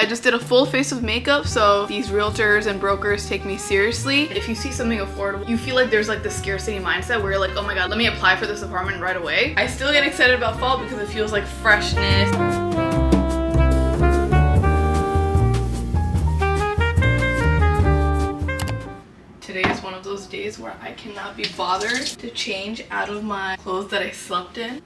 I just did a full face of makeup, so these realtors and brokers take me seriously. If you see something affordable, you feel like there's like the scarcity mindset where you're like, oh my god, let me apply for this apartment right away. I still get excited about fall because it feels like freshness. Today is one of those days where I cannot be bothered to change out of my clothes that I slept in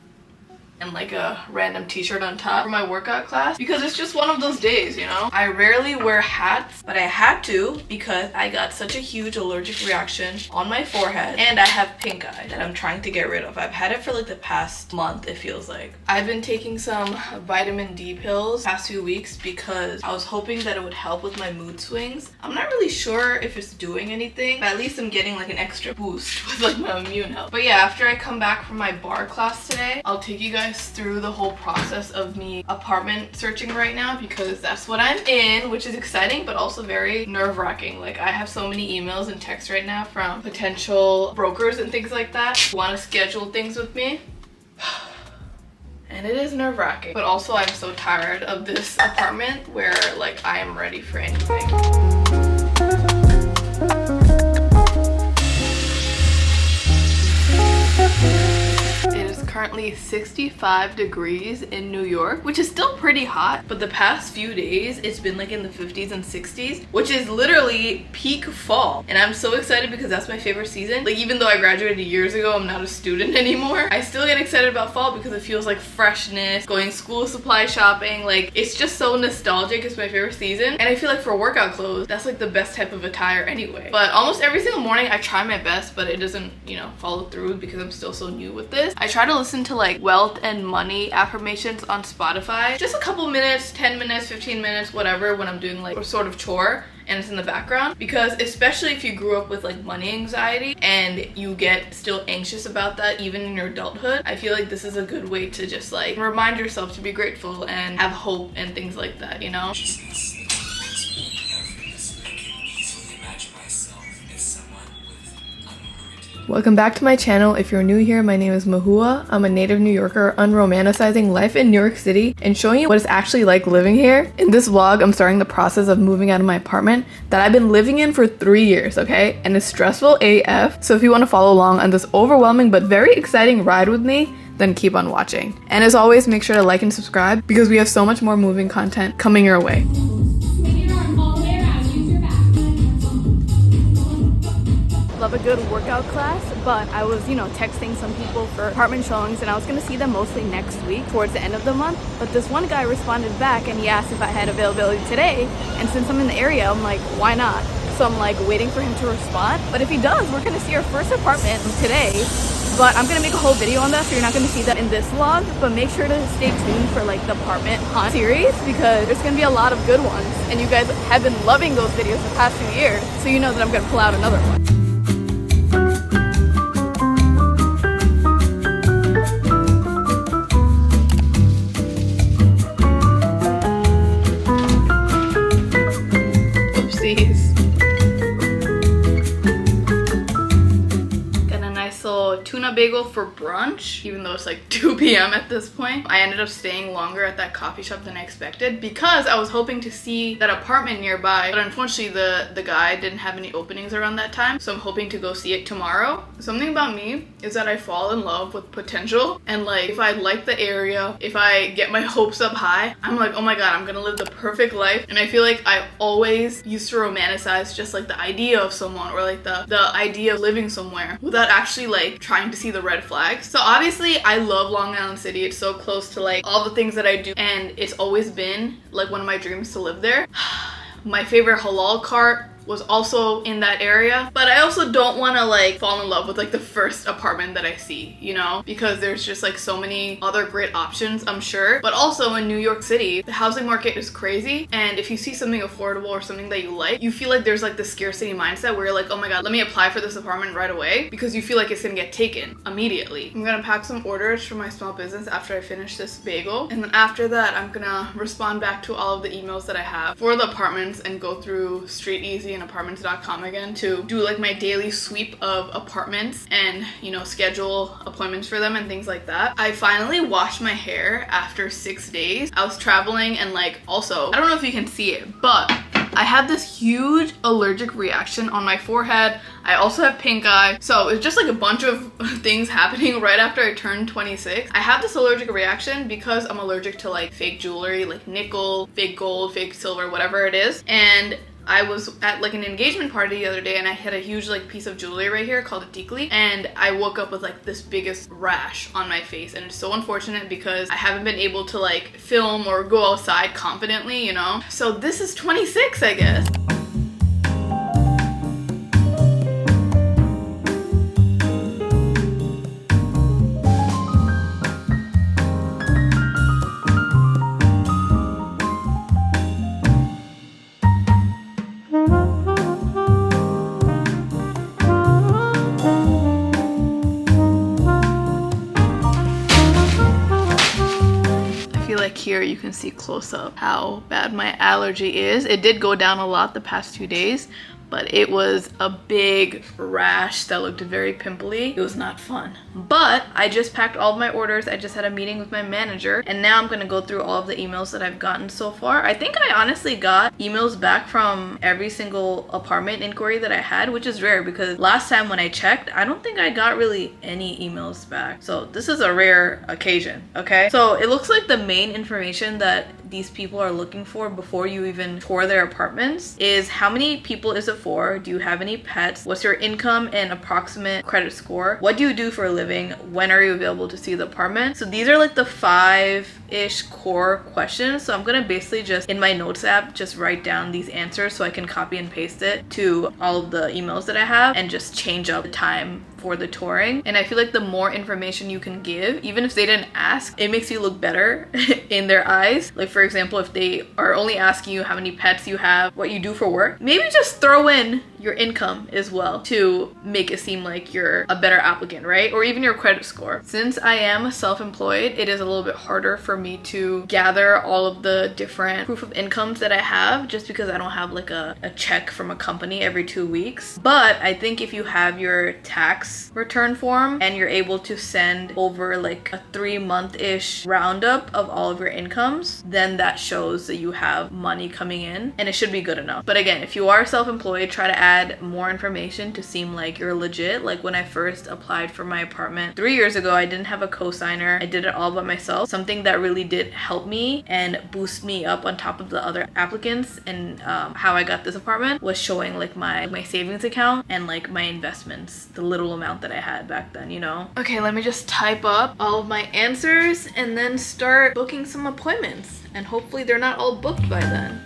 and like a random t-shirt on top for my workout class because it's just one of those days, you know? I rarely wear hats, but I had to because I got such a huge allergic reaction on my forehead and I have pink eye that I'm trying to get rid of. I've had it for like the past month, it feels like. I've been taking some vitamin D pills the past few weeks because I was hoping that it would help with my mood swings. I'm not really sure if it's doing anything, but at least I'm getting like an extra boost with like my immune health. But yeah, after I come back from my bar class today, I'll take you guys through the whole process of me apartment searching right now because that's what I'm in, which is exciting but also very nerve-wracking. Like I have so many emails and texts right now from potential brokers and things like that who want to schedule things with me. And it is nerve-wracking, but also I'm so tired of this apartment where like I am ready for anything. Currently 65 degrees in New York, which is still pretty hot, but the past few days it's been like in the 50s and 60s, which is literally peak fall. And I'm so excited because that's my favorite season. Like even though I graduated years ago, I'm not a student anymore, I still get excited about fall because it feels like freshness, going school supply shopping, like it's just so nostalgic. It's my favorite season. And I feel like for workout clothes, that's like the best type of attire anyway. But almost every single morning I try my best, but it doesn't, you know, follow through because I'm still so new with this. I try to listen to like wealth and money affirmations on Spotify, just a couple minutes, 10 minutes, 15 minutes, whatever, when I'm doing like a sort of chore and it's in the background, because especially if you grew up with like money anxiety and you get still anxious about that even in your adulthood, I feel like this is a good way to just like remind yourself to be grateful and have hope and things like that, you know? Welcome back to my channel. If you're new here, my name is Mahua. I'm a native New Yorker unromanticizing life in New York City and showing you what it's actually like living here. In this vlog, I'm starting the process of moving out of my apartment that I've been living in for 3 years, okay? And it's stressful AF. So if you want to follow along on this overwhelming but very exciting ride with me, then keep on watching. And as always, make sure to like and subscribe because we have so much more moving content coming your way. Love a good workout class, but I was, you know, texting some people for apartment showings and I was gonna see them mostly next week towards the end of the month, but this one guy responded back and he asked if I had availability today, and since I'm in the area, I'm like, why not? So I'm like waiting for him to respond, but if he does, we're gonna see our first apartment today. But I'm gonna make a whole video on that, so you're not gonna see that in this vlog, but make sure to stay tuned for like the apartment hunt series because there's gonna be a lot of good ones and you guys have been loving those videos the past few years, so you know that I'm gonna pull out another one. Tuna bagel for brunch, even though it's like 2 p.m. at this point. I ended up staying longer at that coffee shop than I expected because I was hoping to see that apartment nearby, but unfortunately the guy didn't have any openings around that time, so I'm hoping to go see it tomorrow. Something about me is that I fall in love with potential, and like if I like the area, if I get my hopes up high, I'm like, oh my god, I'm gonna live the perfect life. And I feel like I always used to romanticize just like the idea of someone or like the idea of living somewhere without actually like trying to see the red flags. So obviously I love Long Island City. It's so close to like all the things that I do, and it's always been like one of my dreams to live there. My favorite halal cart was also in that area, but I also don't want to like fall in love with like the first apartment that I see, you know, because there's just like so many other great options, I'm sure. But also in New York City, the housing market is crazy, and if you see something affordable or something that you like, you feel like there's like the scarcity mindset where you're like, oh my god, let me apply for this apartment right away because you feel like it's gonna get taken immediately. I'm gonna pack some orders for my small business after I finish this bagel, and then after that I'm gonna respond back to all of the emails that I have for the apartments and go through Street Easy apartments.com again to do like my daily sweep of apartments and, you know, schedule appointments for them and things like that. I finally washed my hair after 6 days. I was traveling and like also, I don't know if you can see it, but I had this huge allergic reaction on my forehead. I also have pink eye. So it's just like a bunch of things happening right after I turned 26. I had this allergic reaction because I'm allergic to like fake jewelry, like nickel, fake gold, fake silver, whatever it is. And I was at like an engagement party the other day and I had a huge like piece of jewelry right here called a tikli, and I woke up with like this biggest rash on my face, and it's so unfortunate because I haven't been able to like film or go outside confidently, you know? So this is 26, I guess. Here you can see close up how bad my allergy is. It did go down a lot the past 2 days, but it was a big rash that looked very pimply. It was not fun. But I just packed all of my orders. I just had a meeting with my manager, and now I'm gonna go through all of the emails that I've gotten so far. I think I honestly got emails back from every single apartment inquiry that I had, which is rare because last time when I checked, I don't think I got really any emails back. So this is a rare occasion, okay? So it looks like the main information that these people are looking for before you even tour their apartments is how many people is it for? Do you have any pets? What's your income and approximate credit score? What do you do for a living? When are you available to see the apartment? So these are like the 5-ish core questions. So I'm gonna basically just in my notes app just write down these answers so I can copy and paste it to all of the emails that I have and just change up the time for the touring. And I feel like the more information you can give, even if they didn't ask, it makes you look better in their eyes. Like for example, if they are only asking you how many pets you have, what you do for work, maybe just throw in your income as well to make it seem like you're a better applicant, right? Or even your credit score. Since I am self-employed, it is a little bit harder for me to gather all of the different proof of incomes that I have just because I don't have like a check from a company every 2 weeks. But I think if you have your tax return form and you're able to send over like a 3-month-ish roundup of all of your incomes, then that shows that you have money coming in and it should be good enough. But again, if you are self-employed, try to add more information to seem like you're legit. Like when I first applied for my apartment 3 years ago, I didn't have a co-signer. I did it all by myself. Something that really did help me and boost me up on top of the other applicants and how I got this apartment was showing like my savings account and like my investments, the little amount that I had back then, you know? Okay, let me just type up all of my answers and then start booking some appointments. And hopefully they're not all booked by then.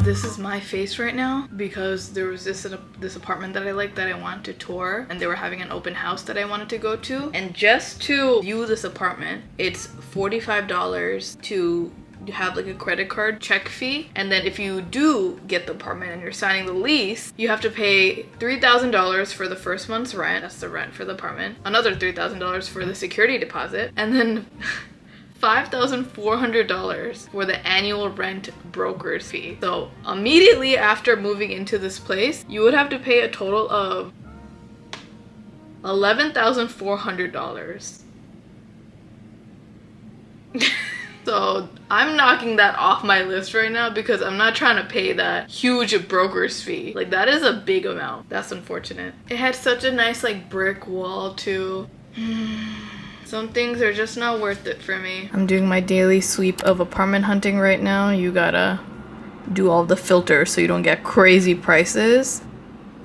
This is my face right now because there was this apartment that I liked that I wanted to tour, and they were having an open house that I wanted to go to. And just to view this apartment, it's $45 to have like a credit card check fee, and then if you do get the apartment and you're signing the lease, you have to pay $3,000 for the first month's rent. That's the rent for the apartment. Another $3,000 for the security deposit, and then $5,400 for the annual rent broker's fee. So immediately after moving into this place, you would have to pay a total of $11,400. So I'm knocking that off my list right now because I'm not trying to pay that huge broker's fee. Like that is a big amount. That's unfortunate. It had such a nice like brick wall too. Some things are just not worth it for me. I'm doing my daily sweep of apartment hunting right now. You gotta do all the filters so you don't get crazy prices.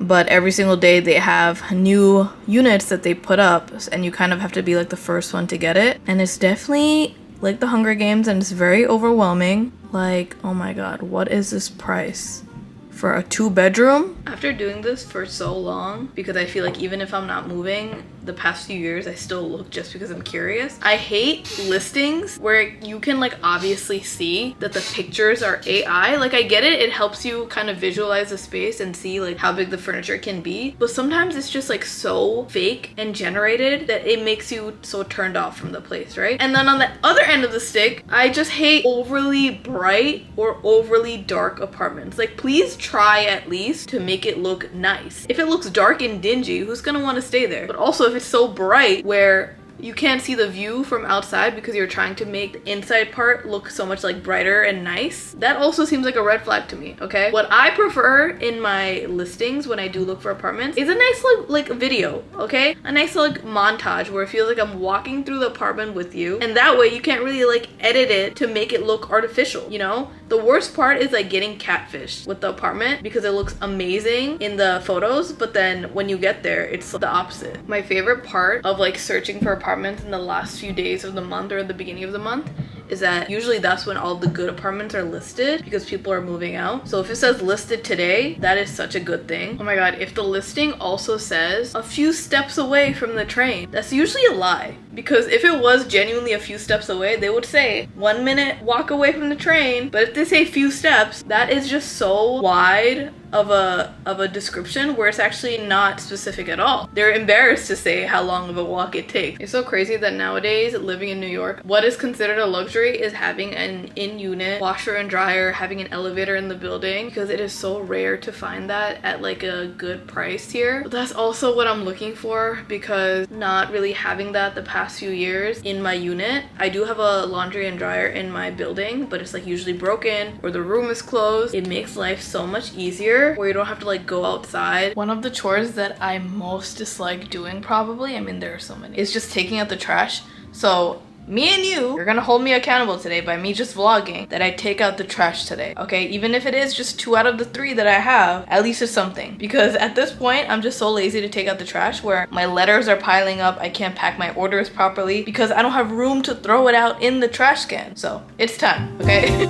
But every single day they have new units that they put up, and you kind of have to be like the first one to get it. And it's definitely like the Hunger Games, and it's very overwhelming. Like, oh my god, what is this price for a 2-bedroom? After doing this for so long, because I feel like even if I'm not moving, the past few years I still look just because I'm curious. I hate listings where you can like obviously see that the pictures are AI. Like I get it, it helps you kind of visualize the space and see like how big the furniture can be, but sometimes it's just like so fake and generated that it makes you so turned off from the place, right? And then on the other end of the stick, I just hate overly bright or overly dark apartments. Like please try at least to make it look nice. If it looks dark and dingy, who's gonna want to stay there? But also if it's so bright where you can't see the view from outside because you're trying to make the inside part look so much like brighter and nice, that also seems like a red flag to me, okay? What I prefer in my listings when I do look for apartments is a nice like video, okay? A nice like montage where it feels like I'm walking through the apartment with you, and that way you can't really like edit it to make it look artificial, you know? The worst part is like getting catfished with the apartment because it looks amazing in the photos, but then when you get there, it's the opposite. My favorite part of like searching for apartments in the last few days of the month or the beginning of the month is that usually that's when all the good apartments are listed because people are moving out. So if it says listed today, that is such a good thing. Oh my god, if the listing also says a few steps away from the train, that's usually a lie. Because if it was genuinely a few steps away, they would say 1 minute walk away from the train. But if they say few steps, that is just so wide of a description where it's actually not specific at all. They're embarrassed to say how long of a walk it takes. It's so crazy that nowadays, living in New York, what is considered a luxury is having an in-unit washer and dryer, having an elevator in the building, because it is so rare to find that at like a good price here. But that's also what I'm looking for, because not really having that the past few years in my unit. I do have a laundry and dryer in my building, but it's like usually broken or the room is closed. It makes life so much easier where you don't have to like go outside. One of the chores that I most dislike doing, probably, I mean there are so many, is just taking out the trash. So me and you're gonna hold me accountable today by me just vlogging that I take out the trash today, okay? Even if it is just 2 out of the 3 that I have, at least it's something. Because at this point, I'm just so lazy to take out the trash where my letters are piling up, I can't pack my orders properly because I don't have room to throw it out in the trash can. So it's time, okay?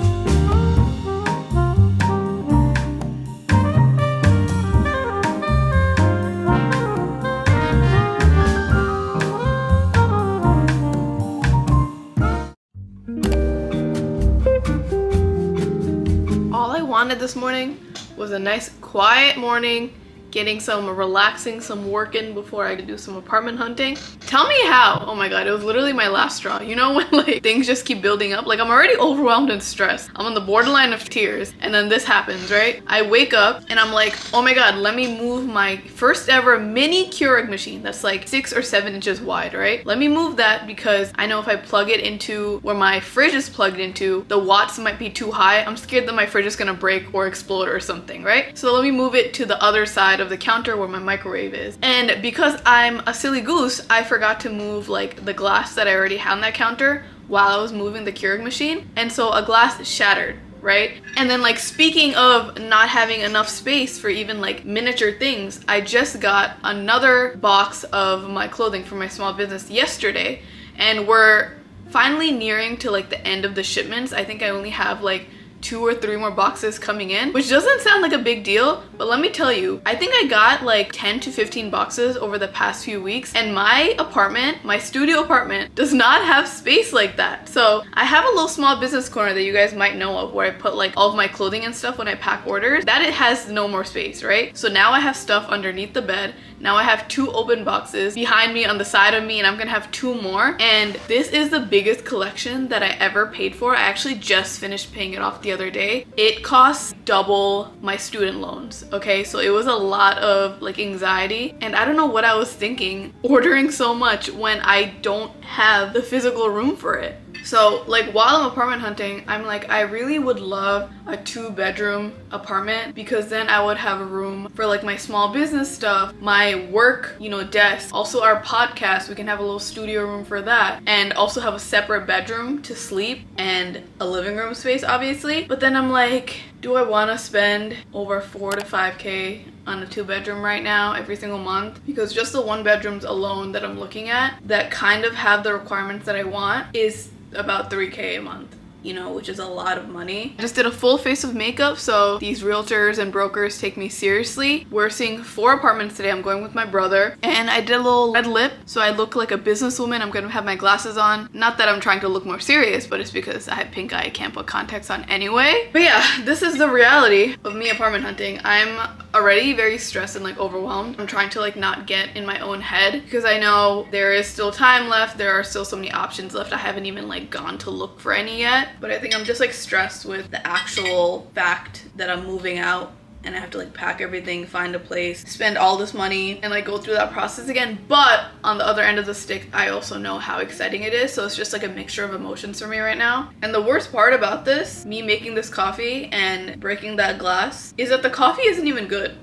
Wanted this morning was a nice quiet morning, getting some relaxing, some working before I could do some apartment hunting. Tell me how. Oh my god, it was literally my last straw. You know when like things just keep building up? Like I'm already overwhelmed and stressed. I'm on the borderline of tears, and then this happens, right? I wake up and I'm like, oh my god, let me move my first ever mini Keurig machine that's like 6 or 7 inches wide, right? Let me move that because I know if I plug it into where my fridge is plugged into, the watts might be too high. I'm scared that my fridge is gonna break or explode or something, right? So let me move it to the other side of the counter where my microwave is. And because I'm a silly goose, I forgot to move like the glass that I already had on that counter while I was moving the Keurig machine, and so a glass shattered, right? And then like speaking of not having enough space for even like miniature things, I just got another box of my clothing for my small business yesterday, and we're finally nearing to like the end of the shipments. I think I only have like 2 or 3 more boxes coming in, which doesn't sound like a big deal, but let me tell you, I think I got like 10 to 15 boxes over the past few weeks, and my apartment, my studio apartment, does not have space like that. So I have a little small business corner that you guys might know of where I put like all of my clothing and stuff when I pack orders. That it has no more space, right? So now I have stuff underneath the bed. Now I have 2 open boxes behind me on the side of me, and I'm gonna have 2 more. And this is the biggest collection that I ever paid for. I actually just finished paying it off the other day. It costs double my student loans, okay? So it was a lot of like anxiety, and I don't know what I was thinking ordering so much when I don't have the physical room for it. So like while I'm apartment hunting, I'm like, I really would love a 2-bedroom apartment because then I would have a room for like my small business stuff, my work, you know, desk, also our podcast. We can have a little studio room for that, and also have a separate bedroom to sleep and a living room space, obviously. But then I'm like, do I want to spend over 4 to 5K on a 2-bedroom right now every single month? Because just the 1-bedrooms alone that I'm looking at that kind of have the requirements that I want is about 3K a month. you know, which is a lot of money. I just did a full face of makeup, so these realtors and brokers take me seriously. We're seeing 4 apartments today. I'm going with my brother, and I did a little red lip, so I look like a businesswoman. I'm gonna have my glasses on. Not that I'm trying to look more serious, but it's because I have pink eye, I can't put contacts on anyway. But yeah, this is the reality of me apartment hunting. I'm already very stressed and like overwhelmed. I'm trying to like not get in my own head because I know there is still time left. There are still so many options left. I haven't even like gone to look for any yet, but I think I'm just like stressed with the actual fact that I'm moving out and I have to like pack everything, find a place, spend all this money, and like go through that process again. But on the other end of the stick, I also know how exciting it is. So it's just like a mixture of emotions for me right now. And the worst part about this, me making this coffee and breaking that glass, is that the coffee isn't even good.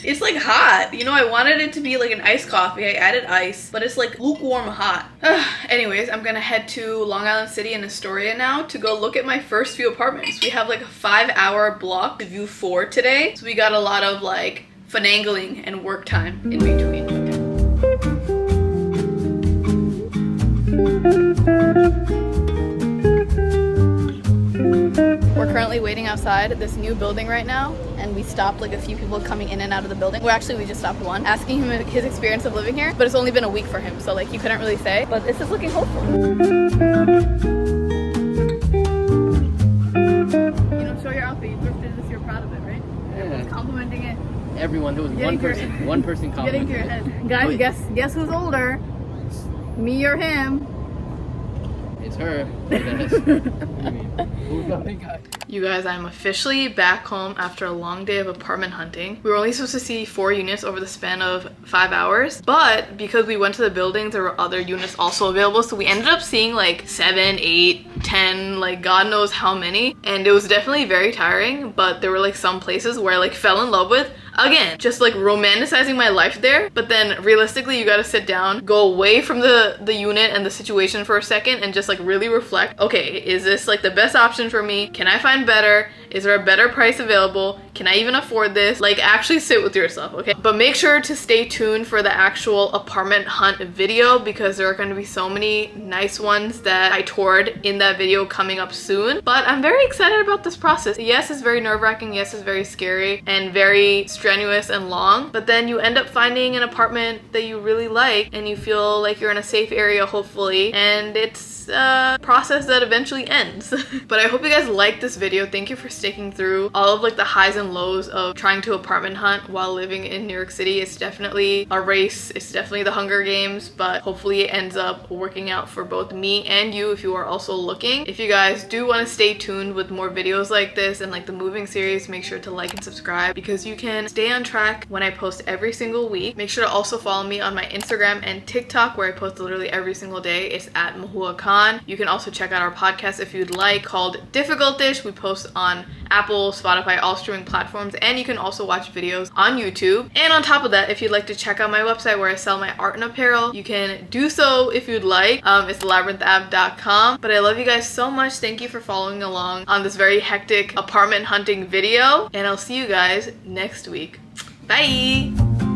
It's like hot. You know, I wanted it to be like an iced coffee. I added ice, but it's like lukewarm hot. Anyways, I'm gonna head to Long Island City in Astoria now to go look at my first few apartments. We have like a 5-hour block to view 4 today. So we got a lot of like finagling and work time in between. We're currently waiting outside this new building right now, and we stopped like a few people coming in and out of the building. Well, actually we just stopped one, asking him his experience of living here, but it's only been a week for him, so like you couldn't really say, but this is looking hopeful. You know, show your outfit. You thrifted this, you're proud of it, right? Yeah. Everyone's complimenting it. Everyone, there was one person Getting complimenting to your it. head. Guys, guess who's older? Me or him? It's her. You guys, I'm officially back home after a long day of apartment hunting. We were only supposed to see 4 units over the span of 5 hours, but because we went to the buildings, there were other units also available, so we ended up seeing like 7, 8, 10, like God knows how many, and it was definitely very tiring, but there were like some places where I like fell in love with. Again, just like romanticizing my life there, but then realistically you gotta sit down, go away from the unit and the situation for a second and just like really reflect, okay, is this like the best option for me? Can I find better? Is there a better price available? Can I even afford this? Like actually sit with yourself, okay? But make sure to stay tuned for the actual apartment hunt video because there are going to be so many nice ones that I toured in that video coming up soon. But I'm very excited about this process. Yes, it's very nerve-wracking. Yes, it's very scary and very strenuous and long, but then you end up finding an apartment that you really like and you feel like you're in a safe area, hopefully, and it's a process that eventually ends. But I hope you guys liked this video. Thank you for sticking through all of like the highs and lows of trying to apartment hunt while living in New York City. It's definitely a race. It's definitely the Hunger Games, but hopefully it ends up working out for both me and you if you are also looking. If you guys do want to stay tuned with more videos like this and like the moving series, make sure to like and subscribe because you can stay on track when I post every single week. Make sure to also follow me on my Instagram and TikTok where I post literally every single day. It's at Mahua Khan. You can also check out our podcast if you'd like called Difficult-ish. We post on Apple, Spotify, all streaming platforms, and you can also watch videos on YouTube. And on top of that, if you'd like to check out my website where I sell my art and apparel, you can do so if you'd like. It's labyrinthapp.com. But I love you guys so much. Thank you for following along on this very hectic apartment hunting video, and I'll see you guys next week. Bye!